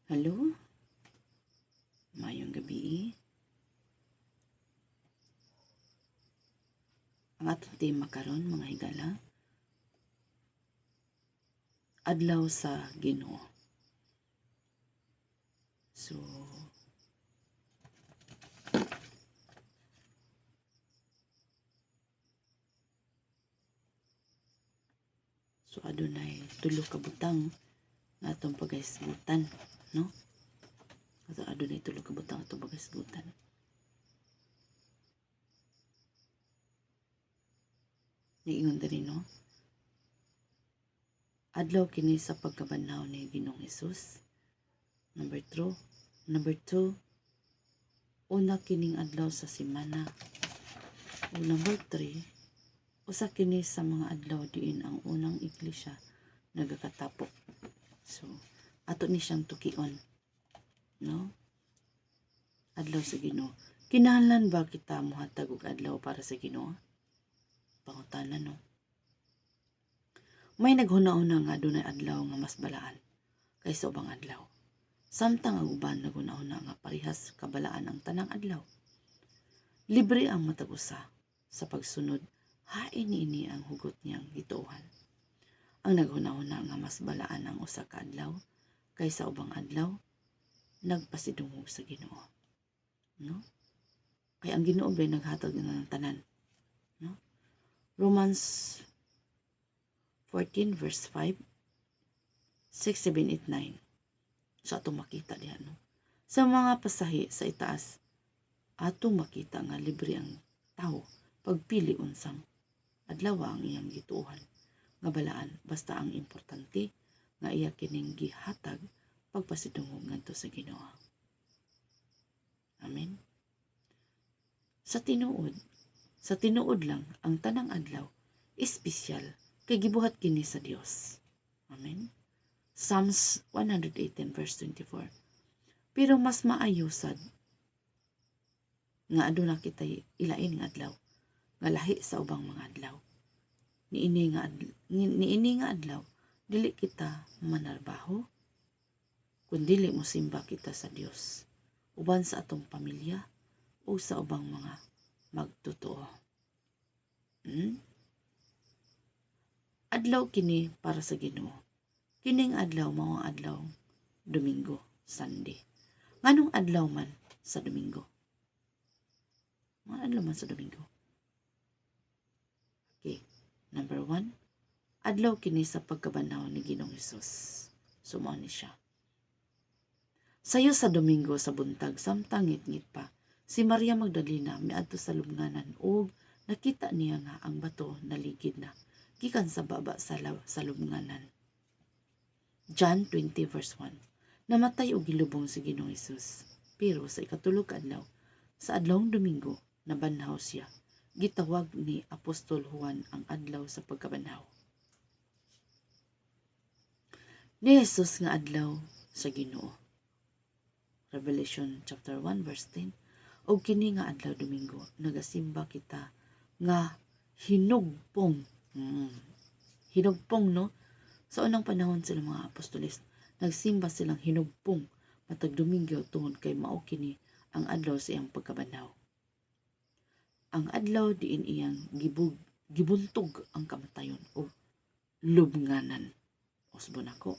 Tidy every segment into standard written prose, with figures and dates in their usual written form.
Hello, mayong gabi. Ang atong tema karon mga higala, adlaw sa Ginoo. So adunay tulo ka butang nga atong pagahisgutan, no? Adunay tulo ka butang atong pagahisgutan. Niingon diri, no? Adlaw kini sa pagkabanhaw ni Ginoong Hesus. Number 2, una kining adlaw sa semana. O number 3, usa kini sa mga adlaw diin ang unang iglesia nagakatapok. So, ato ni siyang tukion, no? Adlaw sa Ginoo. Kinahanglan ba kita mohatag og adlaw para sa Ginoo? Pangutanan, no? May naghuna-una nga adunay adlaw nga mas balaan kaysa ubang adlaw. Samtang ang uban naghuna-una nga parehas kabalaan ang tanang adlaw. Libre ang matag usa sa pagsunod, hain niini ang hugot niyang gituohan. Ang naghuna-una nga mas balaan ang usa ka adlaw kaysa ubang adlaw, nagpasidungog sa Ginoo, no? Kaya ang Ginoo ba naghatag ng tanan, no? Romans 14 verse 5, 6, 7, 8, 9. So atong makita diha, no? Sa mga pasahi sa itaas, atong makita nga libre ang tao pagpili unsang adlaw ang iyang gituohan nga balaan, basta ang importante nga iya kining gihatag pagpasidungog ngadto sa Ginoo. Amen. Sa tinuod lang ang tanang adlaw espesyal kay gibuhat kini sa Dios. Amen. Psalms 118 verse 24. Pero mas maayo sad nga aduna kitay ilain nga adlaw nga lahi sa ubang mga adlaw. Niini nga adlaw dili kita manarbaho kun dili mosimba kita sa Dios uban sa atong pamilya o sa ubang mga magtotoo. Adlaw kini para sa Ginoo. Kining adlaw mao ang adlaw Domingo, Sunday. Nganong adlaw man sa Domingo? Mga adlaw man sa Domingo. Okay, number 1, adlaw kini sa pagkabanhaw ni Ginoong Hesus. Sumao ni siya. Sayo sa Domingo sa buntag, samtang ngit-ngit pa, si Maria Magdalena miadto sa lubnganan ug nakita niya nga ang bato naligid na gikan sa baba sa lubnganan. John 20 verse 1. Namatay og gilubong si Ginoong Hesus, pero sa ikatulog adlaw, sa adlawng Domingo, nabanhaw siya. Gitawag ni Apostol Juan ang adlaw sa pagkabanhaw. Ni Hesus nga adlaw sa Ginoo. Revelation chapter 1 verse 10. Og kini nga adlaw Domingo, nagasimba kita nga hinugpong. Hinugpong, no? Sa unang panahon sila mga apostoles, nagsimba silang hinugpong matag Domingo tungod kay mao kini ang adlaw sa iyang pagkabanhaw. Ang adlaw diin iyang gibuntog ang kamatayon o lubnganan. Usbon ako.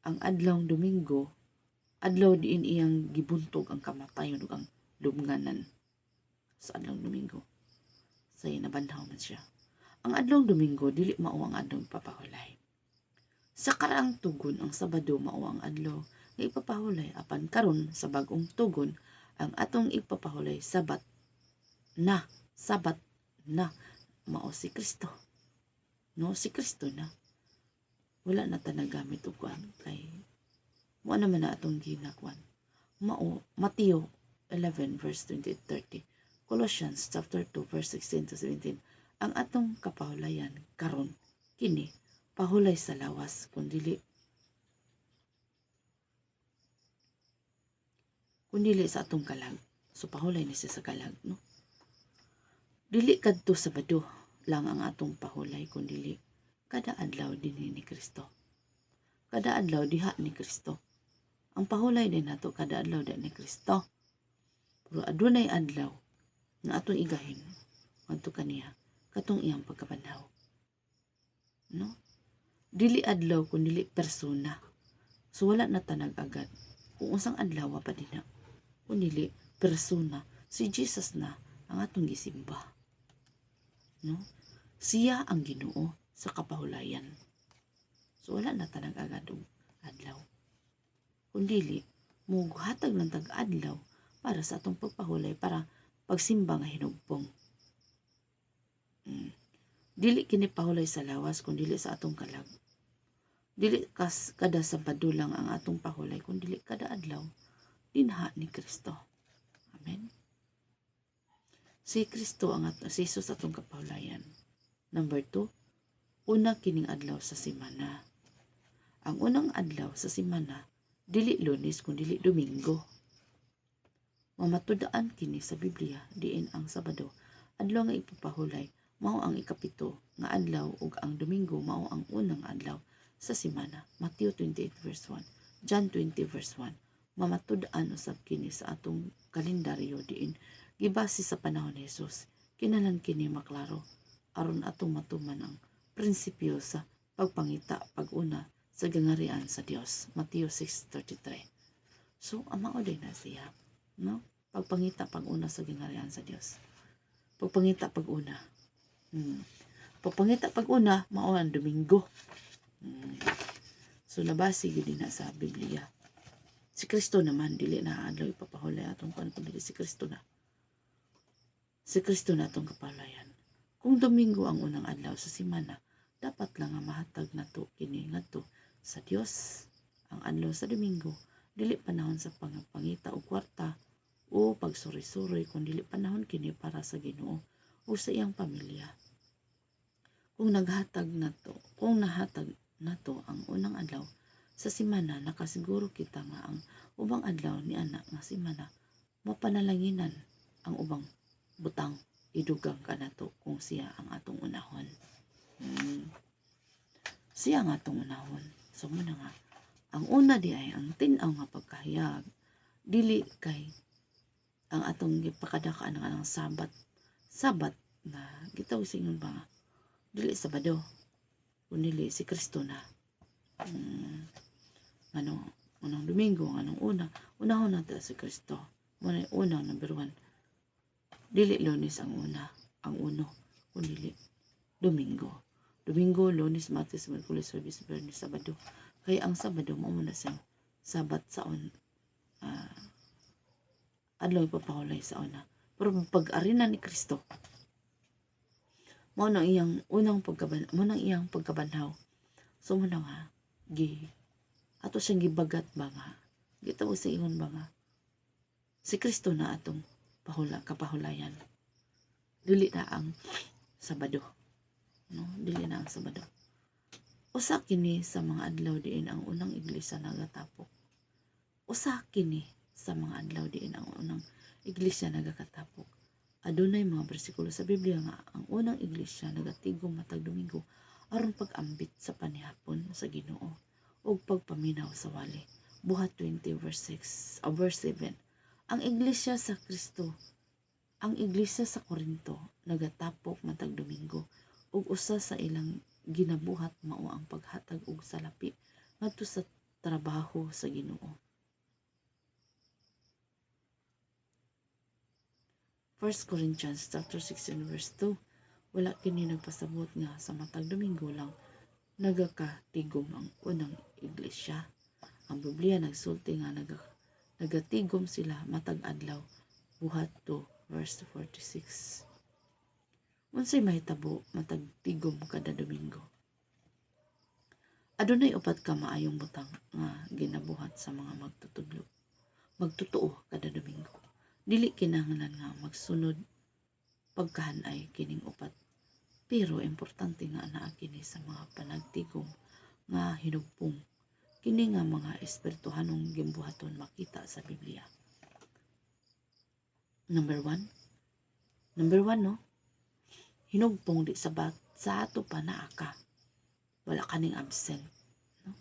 Ang adlawng Domingo, adlaw diin iyang gibuntog ang kamatayon ug ang lubnganan. Sa adlawng Domingo, say nabanhaw man siya. Ang adlawng Domingo dili mao ang adlaw ipapahulay. Sa karaang tugon ang Sabado mao ang adlaw nga ipapahulay, apan karon sa bag-ong tugon ang atong ipapahulay Sabat na mao si Kristo. No, si Kristo na. Wala na ta nagamit og kuan kay mo naman na atong ginakwan. Mao Mateo 11 verse 28-30. Colossians chapter 2 verse 16 to 17. Ang atong kapahulayan karon kini pahulay sa lawas kundili sa atong kalag. So pahulay ni siya sa kalag, no? Dili kadto Sabado lang ang atong pahulay kundili kada adlaw dinhi ni Kristo. kada adlaw diha ni Kristo. Ang pahulay din nato kada adlaw diha ni Kristo. Pero adunay adlaw nga atong igahin ngadto kaniya katong iyang pagkabanhaw. No? Dili adlaw kun dili persona. So wala na tanag agad. Kung usang adlaw pa din na. Kung dili persona, si Jesus na ang atong gisimba. No? Siya ang Ginoo sa kapahulayan. So wala na tanag agad og adlaw. Kung dili muhatag ng tag-adlaw para sa atong pagpahulay para pagsimba nga hinugpong. Dili kini pahulay sa lawas kung dili sa atong kalag. Dili kada Sabado lang ang atong pahulay kung dili kada adlaw dinha ni Kristo. Amen. Si Kristo si Jesus atong kapahulayan. Number 2, una kining adlaw sa semana. Ang unang adlaw sa semana dili Lunes kung dili Domingo. Mamatudaan kini sa Biblia diin ang Sabado adlaw nga ipapahulay mao ang ikapito nga adlaw ug ang Domingo mao ang unang adlaw sa semana. Matthew 28 verse 1, John 20 verse 1. Mamatud-an usab kini sa atong kalendaryo diin gibase sa panahon ni Jesus. Kinahanglan kini maklaro aron atong matuman ang prinsipyo sa pagpangita pag-una sa gangarian sa Dios. Matthew 6:33. So amao din na siya, no? Pagpangita pag-una sa gangarian sa Dios. Pagpangita pag-una. Pagpangita pag-una mao ang Domingo. So nabasi gid na sa Biblia. Si Kristo naman dili na adlaw ipapahulay atong kanto dili si Kristo na. Si Kristo na atong kapahulayan. Kung Domingo ang unang adlaw sa semana, dapat lang nga mahatag nato kini ngadto sa Dios. Ang adlaw sa Domingo dili panahon sa pangpangita og kwarta o pagsuri-suri kun dili panahon kini para sa Ginoo o sa iyang pamilya. Kung nahatag nato ang unang adlaw sa semana, nakasiguro kita nga ang ubang adlaw ni ana nga semana mapanalanginan ang ubang butang idugang kanato kung siya ang atong unahon. Siya ang atong unahon. So muna nga ang una di ay ang tin-aw nga pagkahayag dili kay ang atong gipakadakaan nga ng sabat na gitawag sa ingon ba dili Sabado kundi si Kristo na. Unang Domingo anong unahon natin si Kristo. Muna unang number 1. Dili Lunes ang uno kundi Domingo. Domingo, Lunes, Martes, Miyerkules, Huwebes, Biyernes, Sabado. Kaya ang Sabado mao na siyang sabat sa adlaw ipapahulay sa una. Pero pag-arina ni Kristo mao nang iyang iyang pagkabanhaw. So muna nga ato siyang gibagat ba nga gitawag sa ingon ba nga si Kristo na atong kapahulayan. Dili na ang Sabado, no? Dili na ang Sabado. Usa kini sa mga adlaw diin ang unang iglesia nagatapok. Usa kini sa mga adlaw diin ang unang iglesia nagakatapok. Adunay mga bersikulo sa Biblia nga ang unang iglesia nagatigom matag Domingo aron pag-ambit sa panihapon sa Ginoo ug pagpaminaw sa wali. Buhat 20 verse 7. Ang iglesia sa Korinto nagatapok matag Domingo ug usa sa ilang ginabuhat mao ang paghatag og salapi ngadto sa trabaho sa Ginoo. 1 Corinthians chapter 16 verse 2. Wala kini nagpasabot nga sa matag Domingo lang nagakatigom ang unang iglesia. Ang Biblia nagsulti nga nagatigom sila matag adlaw. Buhat 2 verse 46. Unsay mahitabo matag tigom kada Domingo? Adunay upat ka maayong butang nga ginabuhat sa mga magtutuo kada Domingo. Dili kinahanglan nga magsunod pagkahanay kining upat. Pero importante nga anaa kini sa mga panagtigom nga hinugpong. Kini nga mga espirituhanong gimbuhaton makita sa Biblia. Number 1, no? Hinugpong di sabat sa ato pa naa ka. Wala kaning absent, no?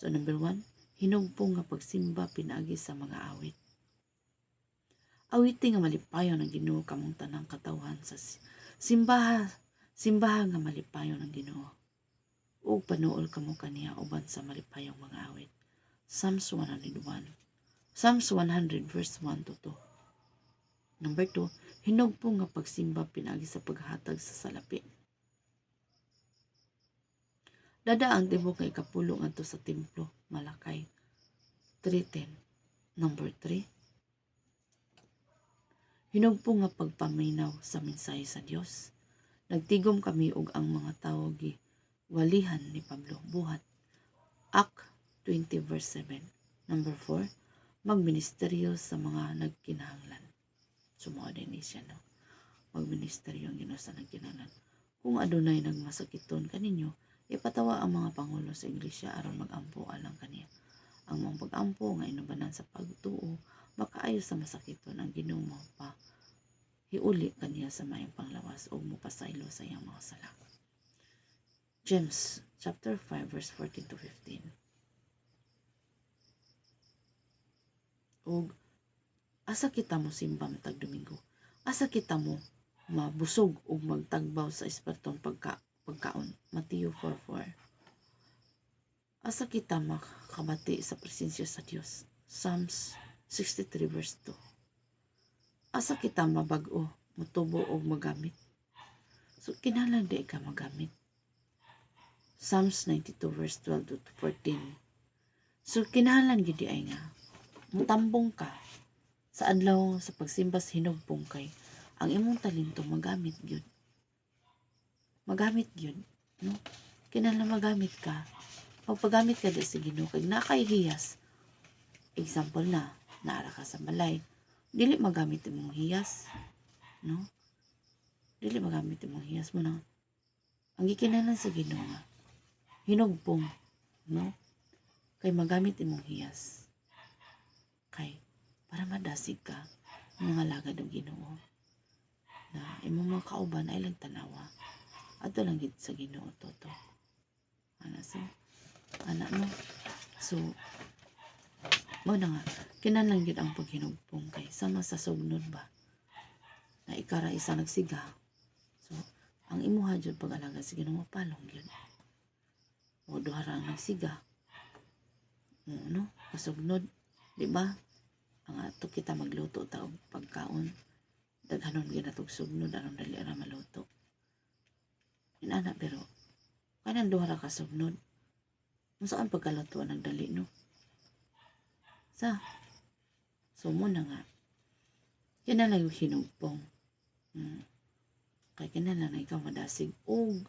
So number 1, hinugpong nga pagsimba pinaagi sa mga awit. Awiti nga malipayon ng Ginoo kamong tanang katawhan sa simbaha nga malipayon ng Ginoo. Ug panuol kamo kaniya uban sa malipayong mga awit. Psalms 100 verse 1 to 2. Number 2, hinugpong nga pagsimba pinaagi sa paghatag sa salapi. Dada ang tibok nga ikapulo ngadto sa templo, Malakay 3:10. Number 3, hinugpong nga pagpaminaw sa mensahe sa Dios. Nagtigom kami og ang mga tawo gi walihan ni Pablo buhat. Act 20 verse 7. Number 4, magministeryo sa mga nagkinahanglan. Sumao din siya, no? Magministeryo ang Ginoo sa nagkinahanglan. Kung adunay nagmasakiton kaninyo, ipatawa ang mga pangulo sa iglesia aron magampo alang kaniya. Ang mga pag-ampo nga inubanan sa pagtuo makaayo sa masakiton ang Ginoo pa hiuli kaniya sa maayong panglawas o mupasaylo sa iyang mga sala. James chapter 5 verse 14 to 15. Og asa kita mo simba matag Domingo? Asa kita mo mabusog ug magtagbaw sa espertong pagkaon? Mateo 4:4. Asa kita makabati sa presensya sa Dios? Psalms 63 verse 2. Asa kita mabag-o, mutubo og magamit? So kinahanglan di ka magamit. Psalms 92 verse 12 to 14. So kinahanglan gid ay nga mutambong ka sa adlaw sa pagsimba sa hinugpong kay ang imong talento magamit gyud. Magamit gyud, no? Kinahanglan magamit ka. Pagpagamit ka di sa Ginoo kay nakay hiyas. Example na, naara ka sa balay, dili magamit imong hiyas, no? Dili magamit imong hiyas mo na. Ang gikinahanglan sa Ginoo nga hinugpong, no? Kay magamit imong hiyas. Kay para madasig ka mga lagad ng Ginoo na imong mga kauban ay lang tanawa adto lang gid sa Ginoo toto no. So mo na nga kinahanglan gid ang paghinugpong kay sama sa sugnod ba na ikara isa nagsiga. So ang imuha jud pag-alaga sa Ginoo mapalong gyud o duha ra ang nagsiga, no? Kasugnod, di ba? Ang ato kita magluto ta og pagkaon daghanon gyud natog sugnod aron dali ra maluto. Inana pero kanang duha ra ka sugnod. Unsaan pagkaluto ang dali, no? So mo na nga kinahanglan yung hinugpong. Kay kinahanglan na ikaw madasig og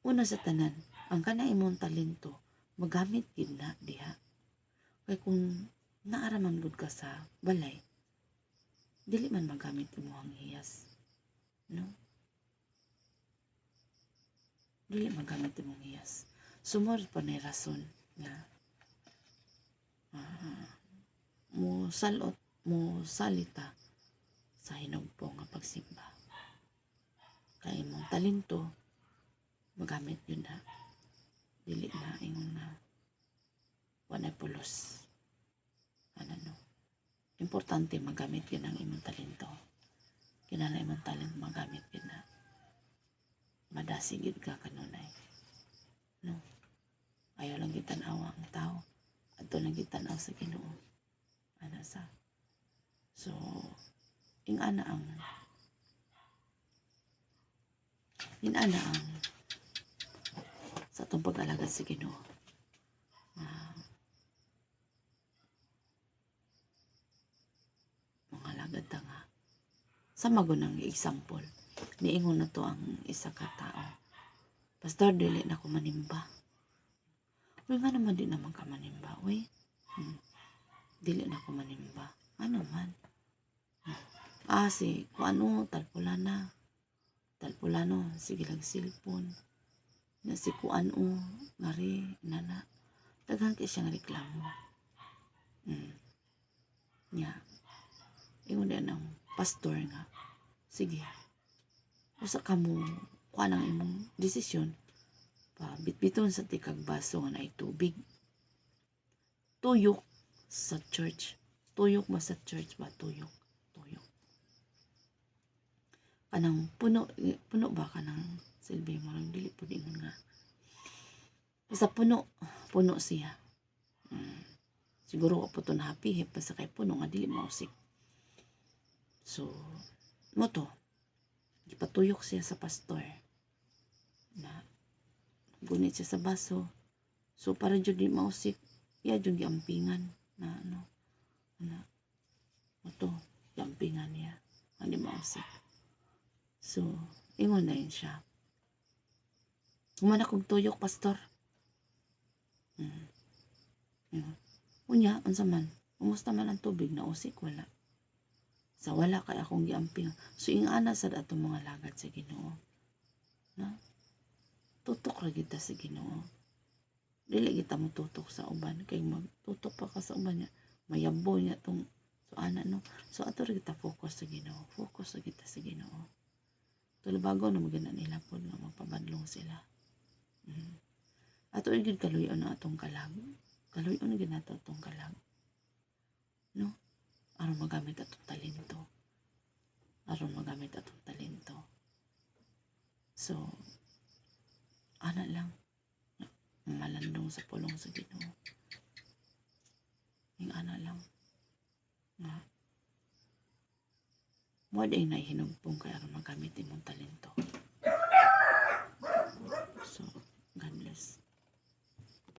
una sa tanan ang kanang imong talento magamit gid na diha. Kay kung naaraman gud ka sa balay, dili man magamit imong hiyas, no? Dili magamit imong hiyas. Sumor pa na rason na mo salita sa hinugpong nga pagsimba. Kay imong talento magamit yun na. Dili na ingon na wanay pulos. No? Importante magamit yun ang imong talento. Kinahanglan imong talent magamit yun na. Madasigid ka kanunay. No? Ayaw lang gitanawa ang tao. Ato lang gitanaw sa Ginoo. So, ingana ang sa atong pag-alaga sa Ginoo. Mga lagad ta nga. Sa magunang example, niingon na to ang isa ka tao. Pastor, dili na ko manimba. Uy, nga naman di naman ka manimba. Uy, dili na ko manimba. Ano man? Si kuano, talpulano, sige lang silpon. Na si kuano, ngari, nana. Daghan kay siya nga reklamo. Ingon din ang pastor nga, sige, usa ka mo, kuha ng imong desisyon, bitbiton sa tikag baso nga na tubig. tuyok sa church. Tuyok ba sa church ba? Tuyok. Tuyok. Kanang puno ba kanang silbi mo lang dili pud ingon nga. Sa puno siya. Siguro po to napihip pa sa kay puno nga dili mausik. So, mo to, gipatuyok siya sa pastor na gunit siya sa baso. So, para jud di mausik, iya jud giampingan na mo to, giampingan niya, hindi mausik. So, ingon na yun siya. Humana kong tuyok, pastor. Unya, unsa man, umusta man ang tubig na usik, wala. Sa wala kay akong giamping. So ingana sad atong mga lagad sa Ginoo. Na? Tutok ra kita sa Ginoo. Dili kita mo tutok sa uban kay magtutok pa ka sa uban niya. Mayabo niya tong so ana no. So ato ra kita focus sa Ginoo. Focus ra kita sa Ginoo. Tulabago na magana nila pod nga magpabadlong sila. Ato gyud kaluyon na atong kalag. Kaluyon gyud nato atong kalag. No? Aron magamit atong talento. So, ana lang. Malandong sa pulong sa Ginoo. Yung ana lang. Nga. Mo day na hinugpong kay aron magamit imong talento. So, God bless.